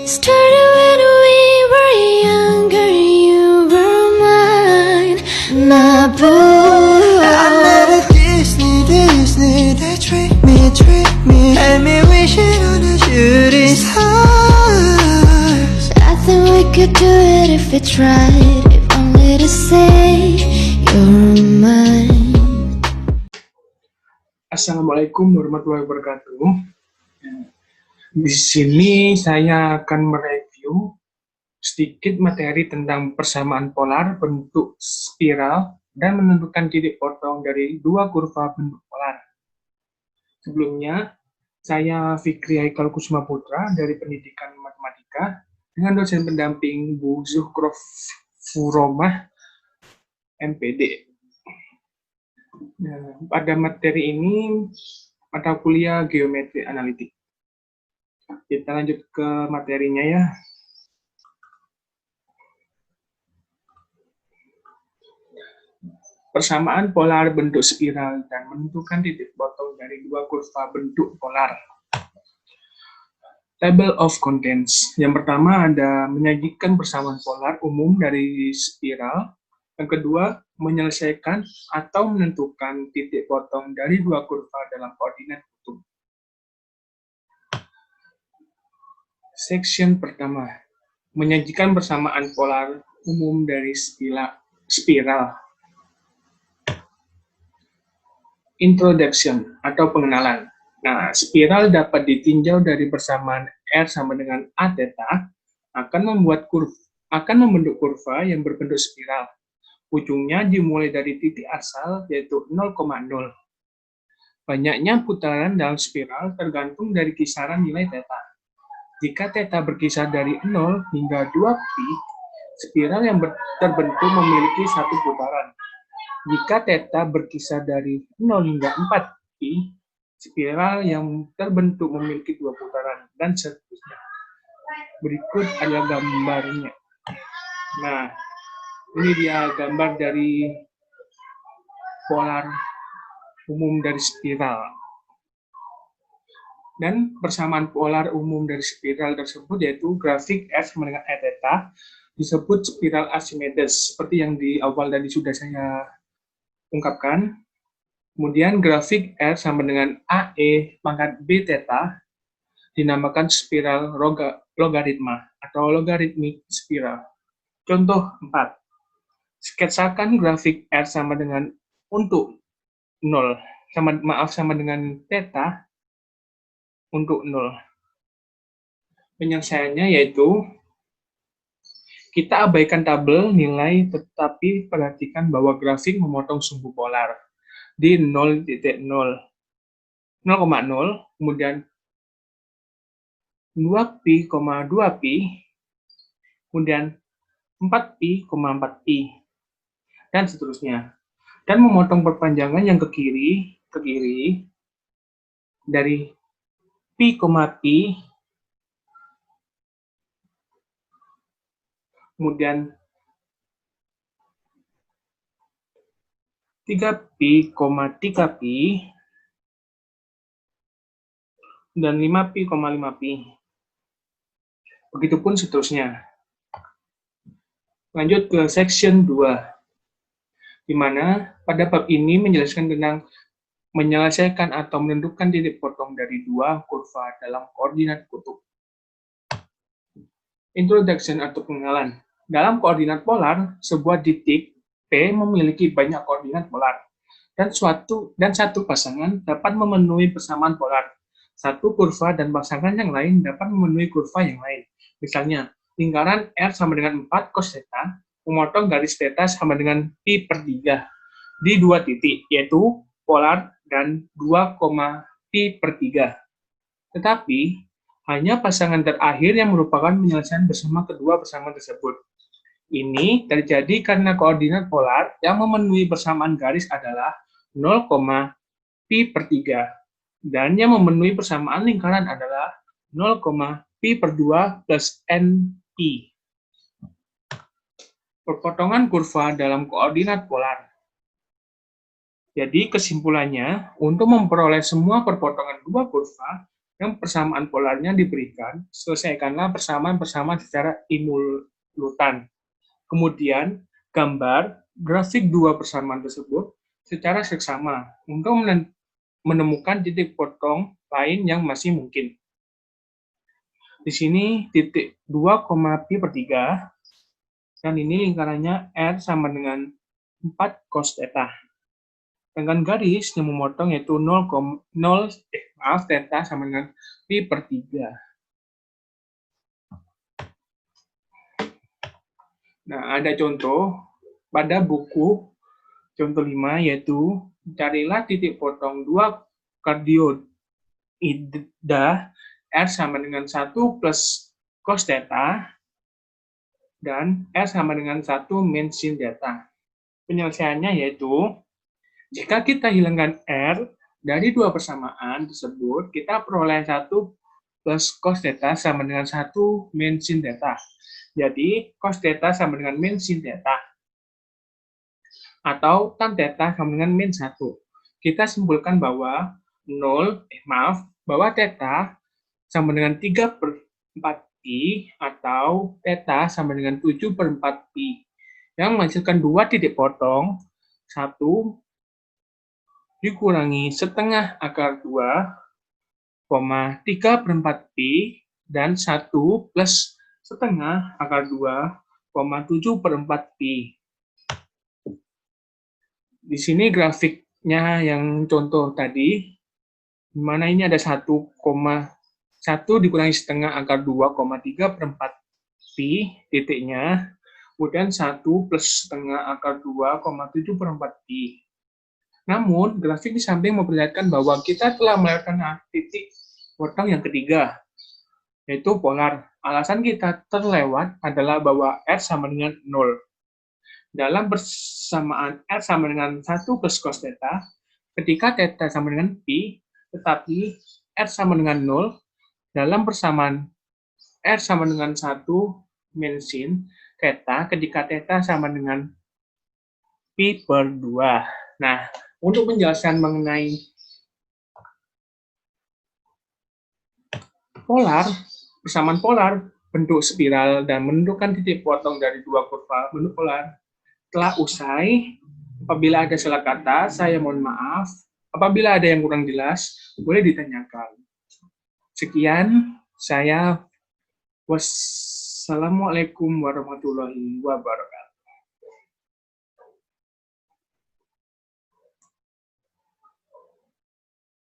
Started when we were younger, you were mine, my boo. I met a Disney, they trick me, had me wishing on a shooting stars. I think we could do it if we tried, if only to say you're mine. Assalamualaikum warahmatullahi wabarakatuh. Di sini saya akan mereview sedikit materi tentang persamaan polar bentuk spiral dan menentukan titik potong dari dua kurva bentuk polar. Sebelumnya, saya Fikri Haikal Kusuma Putra dari Pendidikan Matematika dengan dosen pendamping Bu Zuhrof Furomah, MPD. Nah, pada materi ini mata kuliah geometri analitik. Kita lanjut ke materinya ya. Persamaan polar bentuk spiral dan menentukan titik potong dari dua kurva bentuk polar. Table of contents. Yang pertama ada menyajikan persamaan polar umum dari spiral. Yang kedua, menyelesaikan atau menentukan titik potong dari dua kurva dalam koordinat kutub. Section pertama, menyajikan persamaan polar umum dari spiral. Introduction atau pengenalan. Nah, spiral dapat ditinjau dari persamaan R sama dengan A theta akan membentuk kurva yang berbentuk spiral. Ujungnya dimulai dari titik asal, yaitu 0,0. Banyaknya putaran dalam spiral tergantung dari kisaran nilai theta. Jika theta berkisar dari 0 hingga 2pi, spiral yang terbentuk memiliki satu putaran. Jika theta berkisar dari 0 hingga 4pi, spiral yang terbentuk memiliki dua putaran, dan seterusnya. Berikut adalah gambarnya. Nah, ini dia gambar dari polar umum dari spiral. Dan persamaan polar umum dari spiral tersebut yaitu grafik R sama dengan E theta disebut spiral Archimedes seperti yang di awal tadi sudah saya ungkapkan. Kemudian grafik R sama dengan AE pangkat B theta dinamakan spiral logaritma atau logarithmic spiral. Contoh 4. Sketsakan grafik R sama dengan untuk 0, sama dengan theta untuk 0. Penyelesaiannya yaitu kita abaikan tabel nilai tetapi perhatikan bahwa grafik memotong sumbu polar di 0,0, kemudian 2pi, 2pi, kemudian 4pi, 4pi, dan seterusnya. Dan memotong perpanjangan yang ke kiri dari pi, pi, kemudian 3pi, 3pi, dan 5pi, 5pi. Begitupun seterusnya. Lanjut ke section 2. Di mana pada bab ini menjelaskan tentang menyelesaikan atau menentukan titik potong dari dua kurva dalam koordinat kutub. Introduction atau pengenalan. Dalam koordinat polar, sebuah titik P memiliki banyak koordinat polar, dan satu pasangan dapat memenuhi persamaan polar. Satu kurva dan pasangan yang lain dapat memenuhi kurva yang lain. Misalnya, lingkaran R sama dengan 4 cos theta, memotong garis theta sama dengan pi per 3 di dua titik, yaitu polar dan 2, pi per 3. Tetapi, hanya pasangan terakhir yang merupakan penyelesaian bersama kedua pasangan tersebut. Ini terjadi karena koordinat polar yang memenuhi persamaan garis adalah 0, pi per 3, dan yang memenuhi persamaan lingkaran adalah 0, pi per 2 plus n-pi. Perpotongan kurva dalam koordinat polar. Jadi kesimpulannya, untuk memperoleh semua perpotongan dua kurva, yang persamaan polarnya diberikan, selesaikanlah persamaan-persamaan secara simultan. Kemudian, gambar grafik dua persamaan tersebut secara seksama untuk menemukan titik potong lain yang masih mungkin. Di sini titik 2, pi per 3, dan ini lingkarannya R sama dengan 4 cos theta. Dengan garis yang memotong yaitu theta sama dengan pi per 3. Nah, ada contoh pada buku contoh 5, yaitu carilah titik potong 2 kardioida R sama dengan 1 plus cos theta dan R sama dengan 1 min sin theta. Penyelesaiannya yaitu, jika kita hilangkan R dari dua persamaan tersebut, kita peroleh 1 plus cos theta sama dengan 1 min sin theta. Jadi, cos theta sama dengan min sin theta. Atau tan theta sama dengan min 1. Kita simpulkan bahwa bahwa theta sama dengan 3 per 4 pi atau theta sama dengan 7 per 4 pi yang menghasilkan dua titik potong, 1 dikurangi setengah akar 2, 3 per 4 pi dan 1 plus setengah akar 2, 7 per 4 pi. Di sini grafiknya yang contoh tadi, di mana ini ada 1 dikurangi setengah akar 2, 3 per 4 pi titiknya, kemudian 1 plus setengah akar 2, 7 per 4 pi. Namun, grafik di samping memperlihatkan bahwa kita telah melewatkan titik potong yang ketiga, yaitu polar. Alasan kita terlewat adalah bahwa R sama dengan 0. Dalam persamaan R sama dengan 1 plus cos theta, ketika theta sama dengan pi, tetapi R sama dengan 0, dalam persamaan R sama dengan 1 min sin theta, ketika theta sama dengan pi per 2. Nah, untuk penjelasan mengenai polar, persamaan polar, bentuk spiral, dan menentukan titik potong dari dua kurva bentuk polar telah usai. Apabila ada salah kata, saya mohon maaf. Apabila ada yang kurang jelas, boleh ditanyakan. Sekian, saya wassalamualaikum warahmatullahi wabarakatuh.